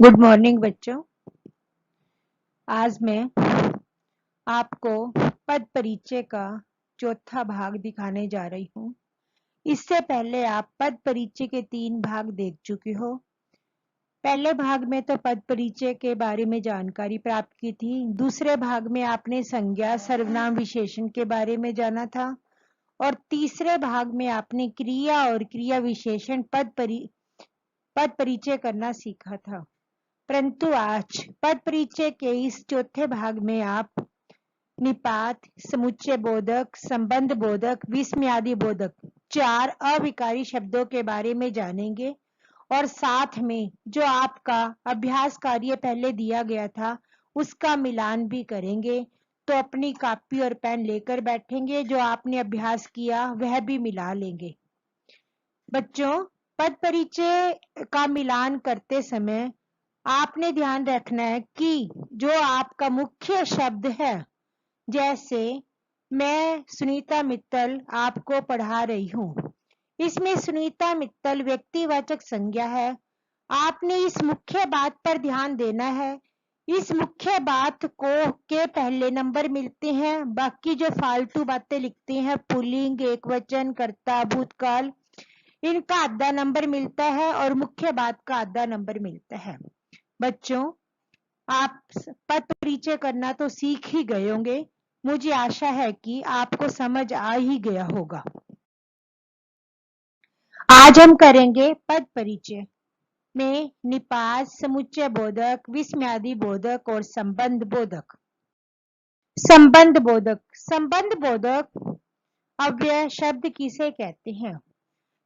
Good morning बच्चों। आज मैं आपको पद परिचय का चौथा भाग दिखाने जा रही हूँ। इससे पहले आप पद परिचय के 3 भाग देख चुके हो। पहले भाग में तो पद परिचय के बारे में जानकारी प्राप्त की थी। दूसरे भाग में आपने संज्ञा, सर्वनाम, विशेषण के बारे में जाना था और तीसरे भाग में आपने क्रिया और क्रिया विशेषण पद परिचय करना सीखा था। परंतु आज पद परिचय के इस चौथे भाग में आप निपात, समुच्चय बोधक, संबंध बोधक, विस्मयादि बोधक 4 अविकारी शब्दों के बारे में जानेंगे और साथ में जो आपका अभ्यास कार्य पहले दिया गया था उसका मिलान भी करेंगे। तो अपनी कॉपी और पेन लेकर बैठेंगे, जो आपने अभ्यास किया वह भी मिला लेंगे। बच्चों, पद परिचय का मिलान करते समय आपने ध्यान रखना है कि जो आपका मुख्य शब्द है, जैसे मैं सुनीता मित्तल आपको पढ़ा रही हूँ, इसमें सुनीता मित्तल व्यक्तिवाचक संज्ञा है। आपने इस मुख्य बात पर ध्यान देना है। इस मुख्य बात को के पहले नंबर मिलते हैं, बाकी जो फालतू बातें लिखते हैं पुल्लिंग, एकवचन, कर्ता, भूतकाल, इनका आधा नंबर मिलता है और मुख्य बात का आधा नंबर मिलता है। बच्चों, आप पद परिचय करना तो सीख ही गए होंगे। मुझे आशा है कि आपको समझ आ ही गया होगा। आज हम करेंगे पद परिचय में निपात, समुच्चय बोधक, विस्मयादि बोधक और संबंध बोधक। संबंध बोधक। संबंध बोधक अव्यय शब्द किसे कहते हैं,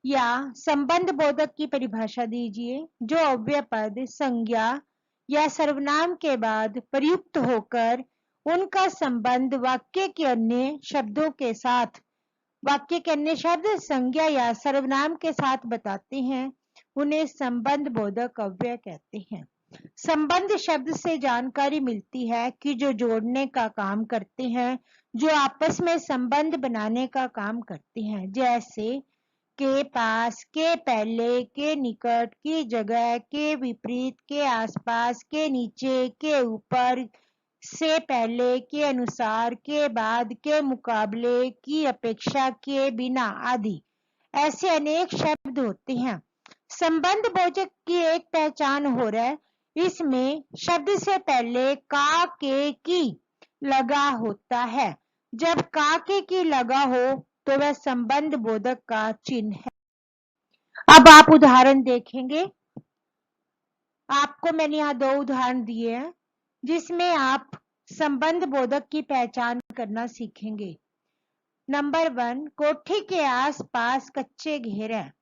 या संबंध बोधक की परिभाषा दीजिए। जो अव्यय पद संज्ञा या सर्वनाम के बाद प्रयुक्त होकर उनका संबंध वाक्य के अन्य शब्दों के साथ, वाक्य के अन्य शब्द संज्ञा या सर्वनाम के साथ बताते हैं, उन्हें संबंध बोधक अव्यय कहते हैं। संबंध शब्द से जानकारी मिलती है कि जो जोड़ने का काम करते हैं, जो आपस में संबंध बनाने का काम करते हैं, जैसे के पास, के पहले, के निकट, की जगह, के विपरीत, के आसपास, के नीचे, के ऊपर, से पहले, के अनुसार, के बाद, के मुकाबले, की अपेक्षा, के बिना आदि। ऐसे अनेक शब्द होते हैं। संबंध बोधक की एक पहचान हो रहा है, इसमें शब्द से पहले का, के, की लगा होता है। जब का, के, की लगा हो तो वह संबंध बोधक का चिन्ह है। अब आप उदाहरण देखेंगे। आपको मैंने यहाँ 2 उदाहरण दिए हैं जिसमें आप संबंध बोधक की पहचान करना सीखेंगे। नंबर 1, कोठी के आसपास कच्चे घेर है।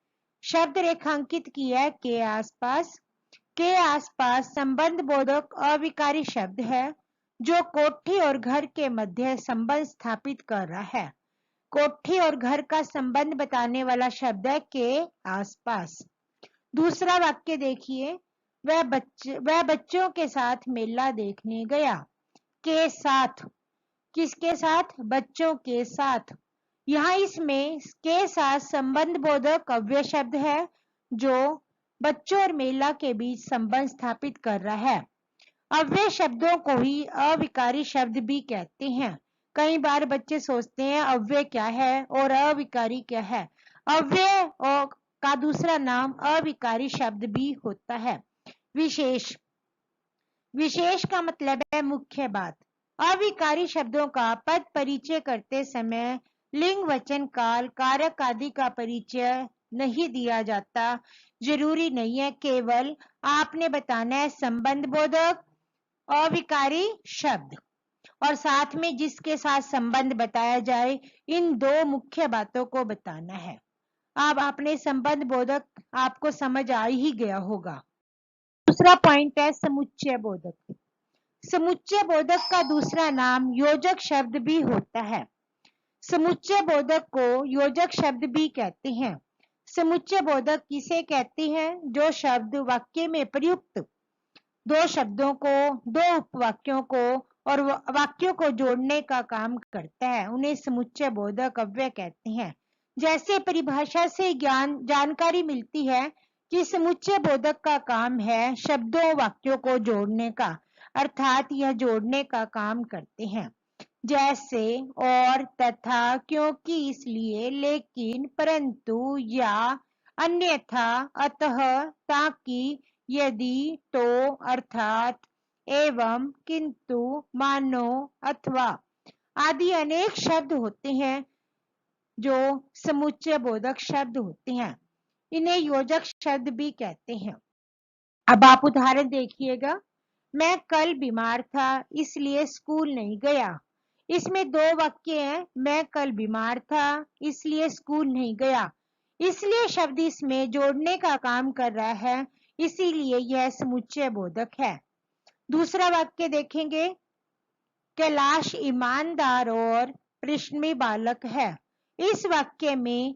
शब्द रेखांकित किया है के आसपास। के आसपास संबंध बोधक अविकारी शब्द है जो कोठी और घर के मध्य संबंध स्थापित कर रहा है। कोठी और घर का संबंध बताने वाला शब्द है के आसपास। दूसरा वाक्य देखिए, वह बच्चों के साथ मेला देखने गया। के साथ, किसके साथ? बच्चों के साथ। यहाँ इसमें के साथ संबंध बोधक अव्यय शब्द है जो बच्चों और मेला के बीच संबंध स्थापित कर रहा है। अव्यय शब्दों को ही अविकारी शब्द भी कहते हैं। कई बार बच्चे सोचते हैं अव्यय क्या है और अविकारी क्या है। अव्यय का दूसरा नाम अविकारी शब्द भी होता है। विशेष। विशेष का मतलब है मुख्य बात। अविकारी शब्दों का पद परिचय करते समय लिंग, वचन, काल, कारक आदि का परिचय नहीं दिया जाता। जरूरी नहीं है, केवल आपने बताना है संबंध बोधक अविकारी शब्द और साथ में जिसके साथ संबंध बताया जाए, इन 2 मुख्य बातों को बताना है। अब आपने संबंध बोधक आपको समझ आ ही गया होगा। दूसरा पॉइंट है समुच्चय बोधक। समुच्चय बोधक का दूसरा नाम योजक शब्द भी होता है। समुच्चय बोधक को योजक शब्द भी कहते हैं। समुच्चय बोधक किसे कहते हैं? जो शब्द वाक्य में प्रयुक्त 2 शब्दों को, 2 उपवाक्यों को और वाक्यों को जोड़ने का काम करता है, उन्हें समुच्चय बोधक अव्यय कहते हैं। जैसे परिभाषा से जानकारी मिलती है कि समुच्चय बोधक का काम है शब्दों वाक्यों को जोड़ने का, अर्थात यह जोड़ने का काम करते हैं। जैसे और, तथा, क्योंकि, इसलिए, लेकिन, परंतु, या, अन्यथा, अतः, ताकि, यदि, तो, अर्थात, एवं, किंतु, मानो, अथवा आदि अनेक शब्द होते हैं जो समुच्चय बोधक शब्द होते हैं। इन्हें योजक शब्द भी कहते हैं। अब आप उदाहरण देखिएगा। मैं कल बीमार था इसलिए स्कूल नहीं गया। इसमें दो वाक्य हैं। मैं कल बीमार था इसलिए स्कूल नहीं गया। इसलिए शब्द इसमें जोड़ने का काम कर रहा है, इसीलिए यह समुच्चय बोधक है। दूसरा वाक्य देखेंगे। कैलाश ईमानदार और परिश्रमी बालक है। इस वाक्य में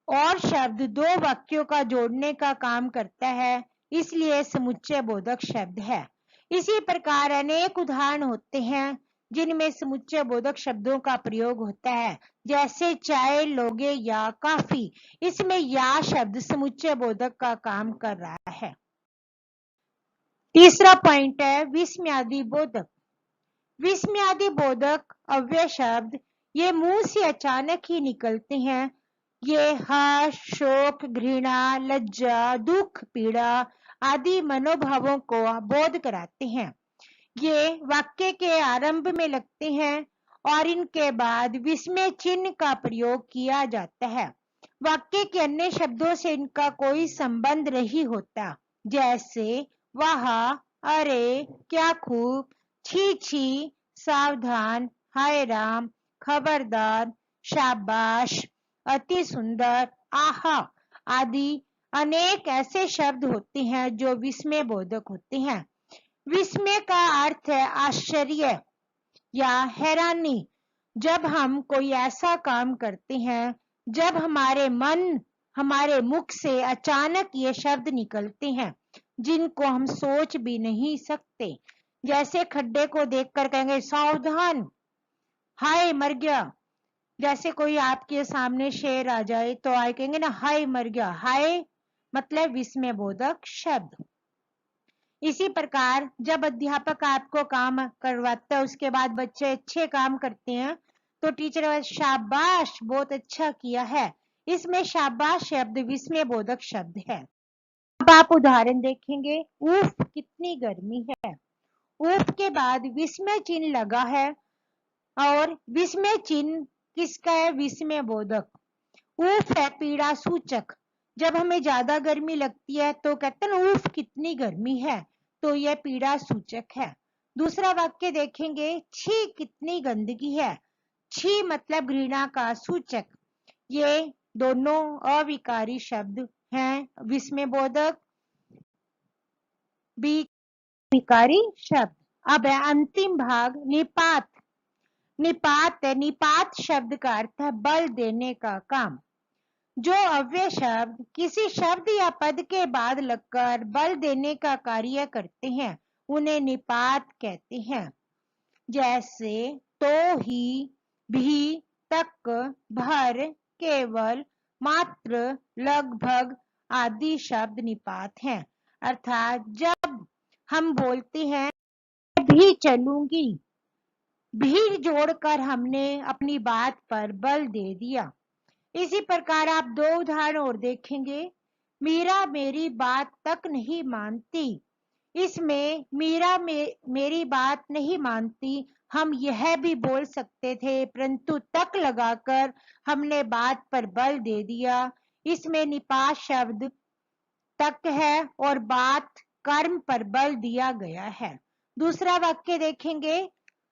और शब्द दो वाक्यों का जोड़ने का काम करता है, इसलिए समुच्चय बोधक शब्द है। इसी प्रकार अनेक उदाहरण होते हैं जिनमें समुच्चय बोधक शब्दों का प्रयोग होता है, जैसे चाय लोगे या काफी। इसमें या शब्द समुच्चय बोधक का काम कर रहा है। तीसरा पॉइंट है विस्मयादि बोधक। विस्मयादि बोधक अव्यय शब्द ये मुंह से अचानक ही निकलते हैं। ये हर्ष, शोक, घृणा, लज्जा, दुख, पीड़ा आदि मनोभावों को बोध कराते हैं। ये वाक्य के आरंभ में लगते हैं और इनके बाद विस्मय चिन्ह का प्रयोग किया जाता है। वाक्य के अन्य शब्दों से इनका कोई संबंध नहीं होता, जैसे वाह, अरे, क्या खूब, छी छी, सावधान, हाय राम, खबरदार, शाबाश, अति सुंदर, आहा आदि अनेक ऐसे शब्द होते हैं जो विस्मय बोधक होते हैं। विस्मय का अर्थ है आश्चर्य या हैरानी। जब हम कोई ऐसा काम करते हैं, जब हमारे मुख से अचानक ये शब्द निकलते हैं जिनको हम सोच भी नहीं सकते। जैसे खड्डे को देखकर कहेंगे सावधान, हाय मर गया। जैसे कोई आपके सामने शेर आ जाए तो आए कहेंगे ना हाय मर गया। हाय मतलब विस्मय बोधक शब्द। इसी प्रकार जब अध्यापक आपको काम करवाता है, उसके बाद बच्चे अच्छे काम करते हैं तो टीचर शाबाश, बहुत अच्छा किया है। इसमें शाबाश शब्द विस्मय बोधक शब्द है। अब आप उदाहरण देखेंगे। उफ कितनी गर्मी है। उफ के बाद विस्मय चिन्ह लगा है और विस्मय चिन्ह किसका है? विस्मय बोधक। उफ है पीड़ा सूचक। जब हमें ज्यादा गर्मी लगती है तो कहते हैं उफ कितनी गर्मी है, तो यह पीड़ा सूचक है। दूसरा वाक्य देखेंगे। छी कितनी गंदगी है। छी मतलब घृणा का सूचक। ये दोनों अविकारी शब्द हैं, विस्मय बोधक भी विकारी शब्द। अब है अंतिम भाग निपात। निपात शब्द का अर्थ है बल देने का काम। जो अव्यय शब्द किसी शब्द या पद के बाद लगकर बल देने का कार्य करते हैं उन्हें निपात कहते हैं। जैसे तो, ही, भी, तक, भर, केवल, मात्र, लगभग आदि शब्द निपात हैं। अर्थात जब हम बोलते हैं भी चलूंगी, भी जोड़कर हमने अपनी बात पर बल दे दिया। इसी प्रकार आप दो उदाहरण और देखेंगे। मीरा मेरी बात तक नहीं मानती। इसमें मीरा मेरी बात नहीं मानती हम यह भी बोल सकते थे, परंतु तक लगाकर हमने बात पर बल दे दिया। इसमें निपात शब्द तक है और बात कर्म पर बल दिया गया है। दूसरा वाक्य देखेंगे।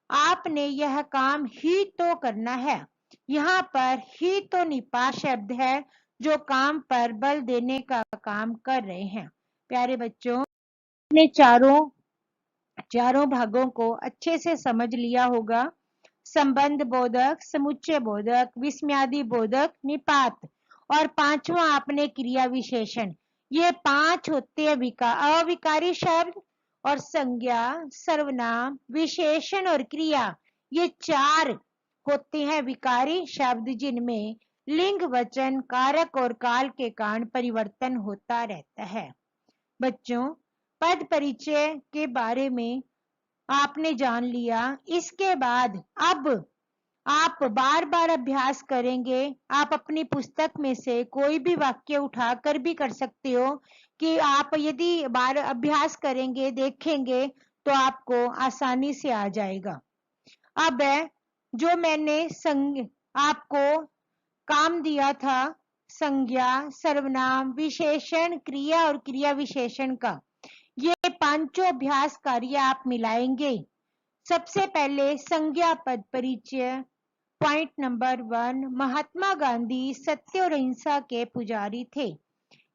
आपने यह काम ही तो करना है। यहाँ पर ही तो निपात शब्द है जो काम पर बल देने का काम कर रहे हैं। प्यारे बच्चों, आपने चारों भागों को अच्छे से समझ लिया होगा। संबंध बोधक, समुच्चय बोधक, विस्मयादि बोधक, निपात और पांचवा आपने क्रिया विशेषण। ये पांच होते हैं अविकारी शब्द और संज्ञा, सर्वनाम, विशेषण और क्रिया। ये चार होते हैं विकारी शब्द जिनमें लिंग, वचन, कारक और काल के कारण परिवर्तन होता रहता है। बच्चों, पद परिचय के बारे में आपने जान लिया। इसके बाद अब आप बार बार अभ्यास करेंगे। आप अपनी पुस्तक में से कोई भी वाक्य उठाकर भी कर सकते हो कि आप यदि बार अभ्यास करेंगे, देखेंगे तो आपको आसानी से आ जाएगा। अब जो मैंने आपको काम दिया था संज्ञा, सर्वनाम, विशेषण, क्रिया और क्रिया विशेषण का, ये पांचों अभ्यास कार्य आप मिलाएंगे। सबसे पहले संज्ञा पद परिचय। पॉइंट नंबर 1, महात्मा गांधी सत्य और अहिंसा के पुजारी थे।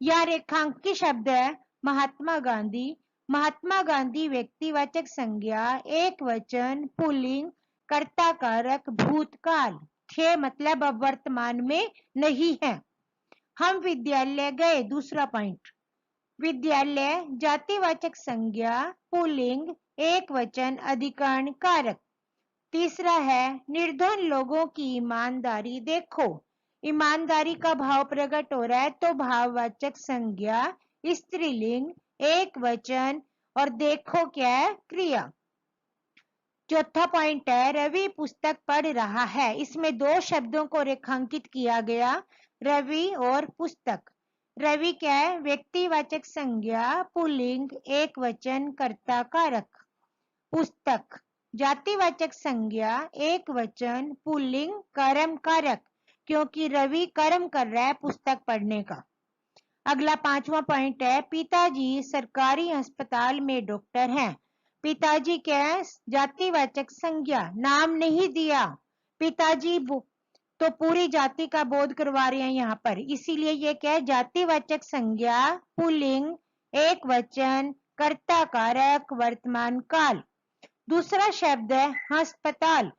यह रेखांकित शब्द है महात्मा गांधी। महात्मा गांधी व्यक्तिवाचक संज्ञा, एक वचन, पुल्लिंग, कर्ता कारक, भूतकाल थे, मतलब अब वर्तमान में नहीं है। हम विद्यालय गए, दूसरा पॉइंट। विद्यालय जातिवाचक संज्ञा, पुल्लिंग, एक वचन, अधिकरण, कारक। तीसरा है निर्धन लोगों की ईमानदारी। देखो, ईमानदारी का भाव प्रकट हो रहा है तो भाववाचक संज्ञा, स्त्रीलिंग, एक वचन, और देखो क्या है, क्रिया। चौथा पॉइंट है रवि पुस्तक पढ़ रहा है। इसमें दो शब्दों को रेखांकित किया गया, रवि और पुस्तक। रवि क्या है, व्यक्तिवाचक संज्ञा, पुल्लिंग, एक वचन, कर्ता कारक। पुस्तक जातिवाचक संज्ञा, एक वचन, पुल्लिंग, कर्म कारक, क्योंकि रवि कर्म कर रहा है पुस्तक पढ़ने का। अगला पांचवा पॉइंट है पिताजी सरकारी अस्पताल में डॉक्टर हैं। पिताजी क्या है, जातिवाचक संज्ञा, नाम नहीं दिया। पिताजी तो पूरी जाति का बोध करवा रहे हैं यहाँ पर, इसीलिए ये क्या है, जातिवाचक संज्ञा, पुल्लिंग, एक वचन, कर्ता कारक, वर्तमान काल। दूसरा शब्द है अस्पताल।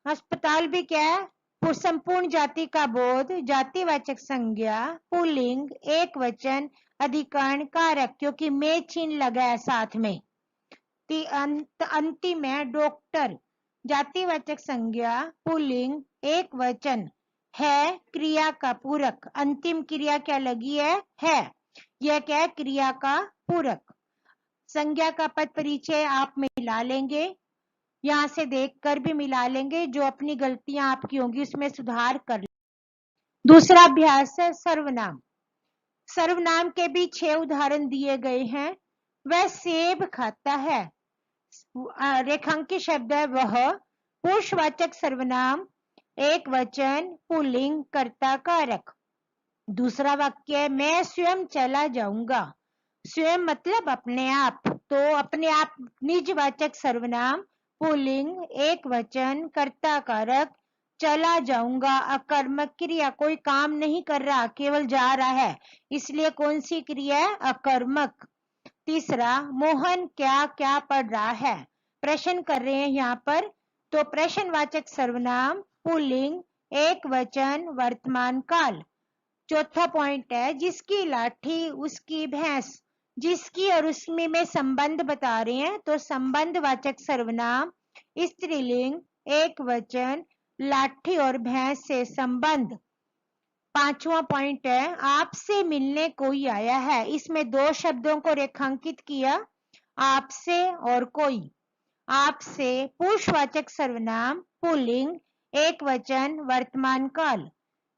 अस्पताल भी क्या है, संपूर्ण जाति का बोध, जातिवाचक संज्ञा, पुल्लिंग, एक वचन, अधिकरण, कारक, क्योंकि में चिन्ह लगा है साथ में। अंतिम है डॉक्टर, जातिवाचक संज्ञा, पुल्लिंग, एक वचन, है क्रिया का पूरक। अंतिम क्रिया क्या लगी है। यह क्या है, क्रिया का पूरक। संज्ञा का पद परिचय आप मिला लेंगे, यहां से देखकर भी मिला लेंगे, जो अपनी गलतियां आपकी होंगी उसमें सुधार कर लेंगे। दूसरा अभ्यास है सर्वनाम। सर्वनाम के भी 6 उदाहरण दिए गए हैं। वह सेब खाता है, रेखांकित शब्द है वह, पुरुषवाचक सर्वनाम, एक वचन, पुल्लिंग, कर्ता कारक। दूसरा वाक्य है मैं स्वयं चला जाऊंगा। स्वयं मतलब अपने आप, तो अपने आप निजवाचक सर्वनाम, पुल्लिंग, एक वचन, कर्ता कारक, चला जाऊंगा अकर्मक क्रिया, कोई काम नहीं कर रहा, केवल जा रहा है, इसलिए कौन सी क्रिया है, अकर्मक। तीसरा, मोहन क्या क्या पढ़ रहा है, प्रश्न कर रहे हैं यहाँ पर, तो प्रश्नवाचक सर्वनाम, पुल्लिंग, एक वचन, वर्तमान काल। चौथा पॉइंट है जिसकी लाठी उसकी भैंस। जिसकी और उसमें में संबंध बता रहे हैं, तो संबंधवाचक सर्वनाम, स्त्रीलिंग, एक वचन, लाठी और भैंस से संबंध। पांचवा पॉइंट है आपसे मिलने कोई आया है। इसमें दो शब्दों को रेखांकित किया, आपसे और कोई। आपसे पुरुषवाचक सर्वनाम, पुल्लिंग, एक वचन, वर्तमान काल।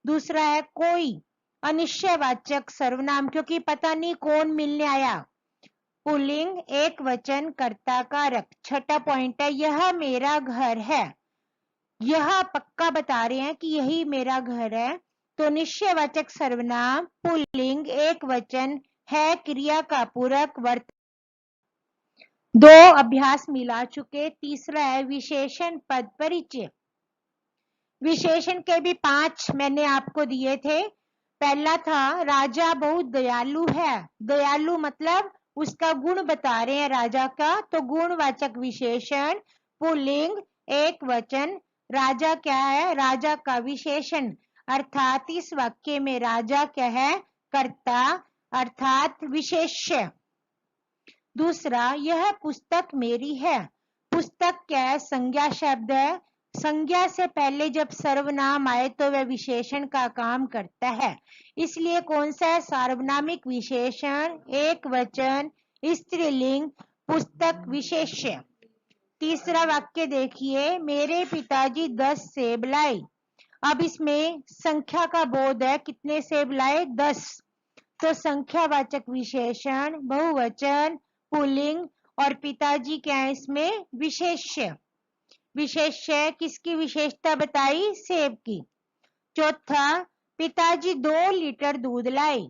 दूसरा है कोई, अनिश्चयवाचक सर्वनाम, क्योंकि पता नहीं कौन मिलने आया, पुल्लिंग, एक वचन, कर्ता कारक। छठा पॉइंट है यह मेरा घर है। यह पक्का बता रहे हैं कि यही मेरा घर है, तो निश्चयवाचक सर्वनाम, पुल्लिंग, एक वचन, है क्रिया का पूरक, दो अभ्यास मिला चुके। तीसरा है विशेषण पद परिचय। विशेषण के भी 5 मैंने आपको दिए थे। पहला था राजा बहुत दयालु है। दयालु मतलब उसका गुण बता रहे हैं राजा का, तो गुणवाचक विशेषण, पुल्लिंग, एक वचन। राजा क्या है, राजा का विशेषण, अर्थात इस वाक्य में राजा क्या है, कर्ता अर्थात विशेष्य। दूसरा, यह पुस्तक मेरी है। पुस्तक क्या है, संज्ञा शब्द है, संज्ञा से पहले जब सर्वनाम आए तो वह विशेषण का काम करता है, इसलिए कौन सा है सार्वनामिक विशेषण, एक वचन, स्त्रीलिंग, पुस्तक विशेष्य। तीसरा वाक्य देखिए, मेरे पिताजी 10 सेब लाए। अब इसमें संख्या का बोध है, कितने सेब लाए, 10। तो संख्यावाचक विशेषण, बहुवचन, पुल्लिंग और पिताजी क्या है इसमें विशेष्य। विशेष्य किसकी विशेषता बताई, सेब की। चौथा, पिताजी 2 लीटर दूध लाए।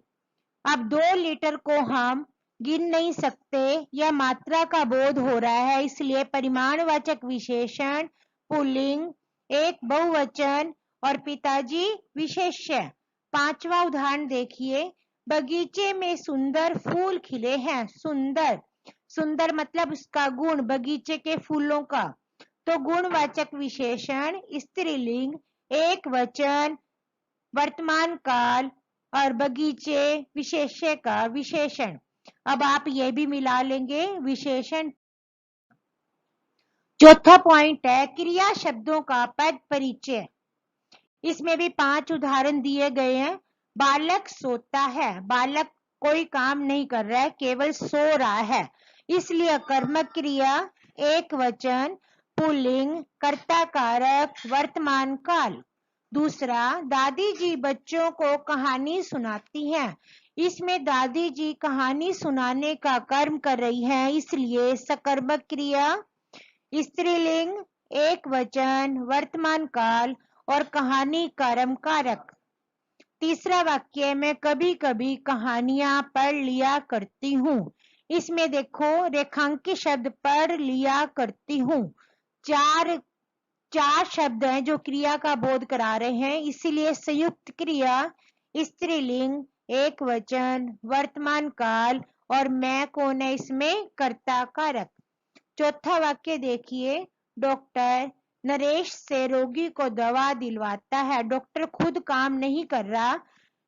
अब 2 लीटर को हम गिन नहीं सकते, यह मात्रा का बोध हो रहा है, इसलिए परिमाणवाचक विशेषण, पुल्लिंग, एक बहुवचन और पिताजी विशेष्य। पांचवा उदाहरण देखिए, बगीचे में सुंदर फूल खिले हैं। सुंदर, सुंदर मतलब उसका गुण, बगीचे के फूलों का। तो गुणवाचक विशेषण, स्त्रीलिंग, एक वचन, वर्तमान काल और बगीचे विशेष्य का विशेषण। अब आप ये भी मिला लेंगे विशेषण। चौथा पॉइंट है क्रिया शब्दों का पद परिचय। इसमें भी 5 उदाहरण दिए गए हैं। बालक सोता है, बालक कोई काम नहीं कर रहा है, केवल सो रहा है, इसलिए कर्मक क्रिया, एक वचन, पुल्लिंग, कर्ता कारक, वर्तमान काल। दूसरा, दादी जी बच्चों को कहानी सुनाती हैं। इसमें दादी जी कहानी सुनाने का कर्म कर रही हैं, इसलिए सकर्मक क्रिया, स्त्रीलिंग, एक वचन, वर्तमान काल और कहानी कर्म कारक। तीसरा वाक्य, मैं कभी कभी कहानियां पढ़ लिया करती हूँ। इसमें देखो रेखांकित शब्द पढ़ लिया करती हूँ, चार शब्द हैं जो क्रिया का बोध करा रहे हैं, इसीलिए संयुक्त क्रिया, स्त्रीलिंग, एक वचन, वर्तमान काल और मैं कौन है इसमें, कर्ता कारक। चौथा वाक्य देखिए, डॉक्टर नरेश से रोगी को दवा दिलवाता है। डॉक्टर खुद काम नहीं कर रहा,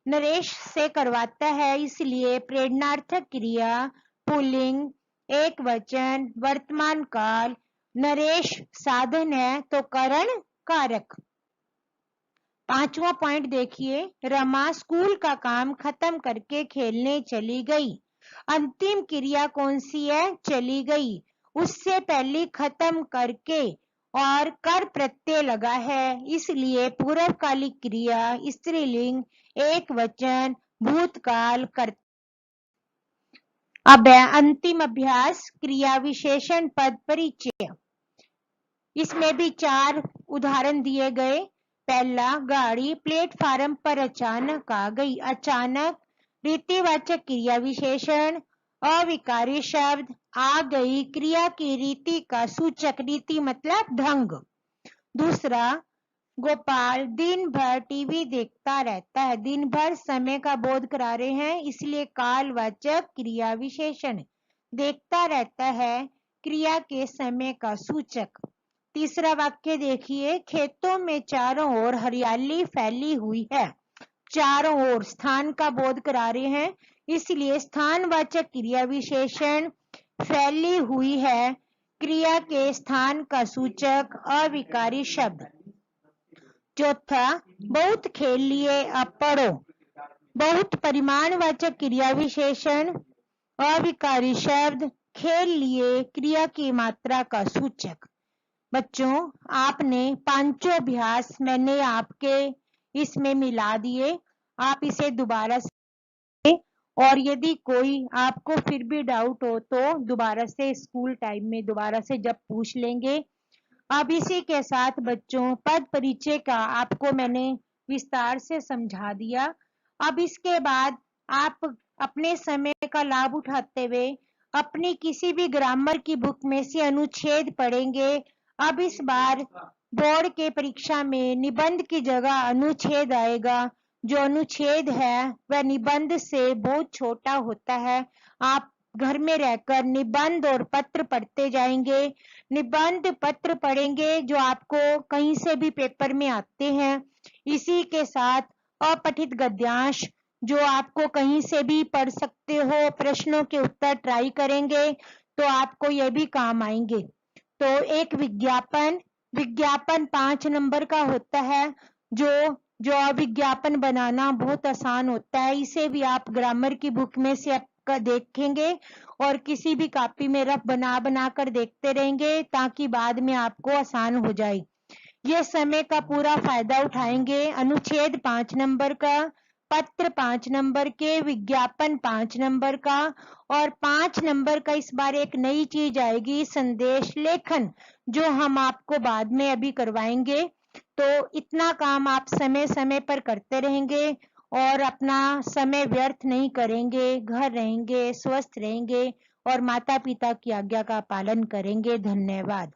नरेश से करवाता है, इसलिए प्रेरणार्थक क्रिया, पुल्लिंग, एक वचन, वर्तमान काल, नरेश साधन है तो करण कारक। पांचवा पॉइंट देखिए, रमा स्कूल का काम खत्म करके खेलने चली गई। अंतिम क्रिया कौन सी है, चली गई। उससे पहले खत्म करके और कर प्रत्यय लगा है, इसलिए पूर्वकालिक क्रिया, स्त्रीलिंग, एक वचन, भूतकाल कर। अब अंतिम अभ्यास, क्रिया विशेषण पद परिचय। इसमें भी 4 उदाहरण दिए गए। पहला, गाड़ी प्लेटफार्म पर अचानक आ गई। अचानक रीतिवाचक क्रिया विशेषण, अविकारी शब्द, आ गई क्रिया की रीति का सूचक, रीति मतलब ढंग। दूसरा, गोपाल दिन भर टीवी देखता रहता है। दिन भर समय का बोध करा रहे हैं, इसलिए कालवाचक क्रिया विशेषण, देखता रहता है क्रिया के समय का सूचक। तीसरा वाक्य देखिए, खेतों में चारों ओर हरियाली फैली हुई है। चारों ओर स्थान का बोध करा रहे हैं, इसलिए स्थानवाचक क्रिया विशेषण, फैली हुई है क्रिया के स्थान का सूचक, अविकारी शब्द। चौथा, बहुत खेल लिए अब पढ़ो। बहुत परिमाणवाचक क्रिया विशेषण, अविकारी शब्द, खेल लिए क्रिया की मात्रा का सूचक। बच्चों, आपने 5 अभ्यास मैंने आपके इसमें मिला दिए, आप इसे दोबारा से, और यदि कोई आपको फिर भी डाउट हो तो दोबारा से स्कूल टाइम में दोबारा से जब पूछ लेंगे। अब इसी के साथ बच्चों पद परिचय का आपको मैंने विस्तार से समझा दिया। अब इसके बाद आप अपने समय का लाभ उठाते हुए अपनी किसी भी ग्रामर की बुक में से अनुच्छेद पढ़ेंगे। अब इस बार बोर्ड के परीक्षा में निबंध की जगह अनुच्छेद आएगा। जो अनुच्छेद है वह निबंध से बहुत छोटा होता है। आप घर में रहकर निबंध और पत्र पढ़ते जाएंगे। निबंध पत्र पढ़ेंगे जो आपको कहीं से भी पेपर में आते हैं। इसी के साथ अपठित गद्यांश जो आपको कहीं से भी पढ़ सकते हो, प्रश्नों के उत्तर ट्राई करेंगे तो आपको ये भी काम आएंगे। तो एक विज्ञापन, विज्ञापन 5 नंबर का होता है। जो विज्ञापन बनाना बहुत आसान होता है, इसे भी आप ग्रामर की बुक में से आपका देखेंगे और किसी भी कॉपी में रफ बना कर देखते रहेंगे ताकि बाद में आपको आसान हो जाए। ये समय का पूरा फायदा उठाएंगे। अनुच्छेद 5 नंबर का, पत्र 5 नंबर के, विज्ञापन 5 नंबर का और 5 नंबर का इस बार एक नई चीज आएगी, संदेश लेखन, जो हम आपको बाद में अभी करवाएंगे। तो इतना काम आप समय समय पर करते रहेंगे और अपना समय व्यर्थ नहीं करेंगे, घर रहेंगे, स्वस्थ रहेंगे और माता पिता की आज्ञा का पालन करेंगे। धन्यवाद।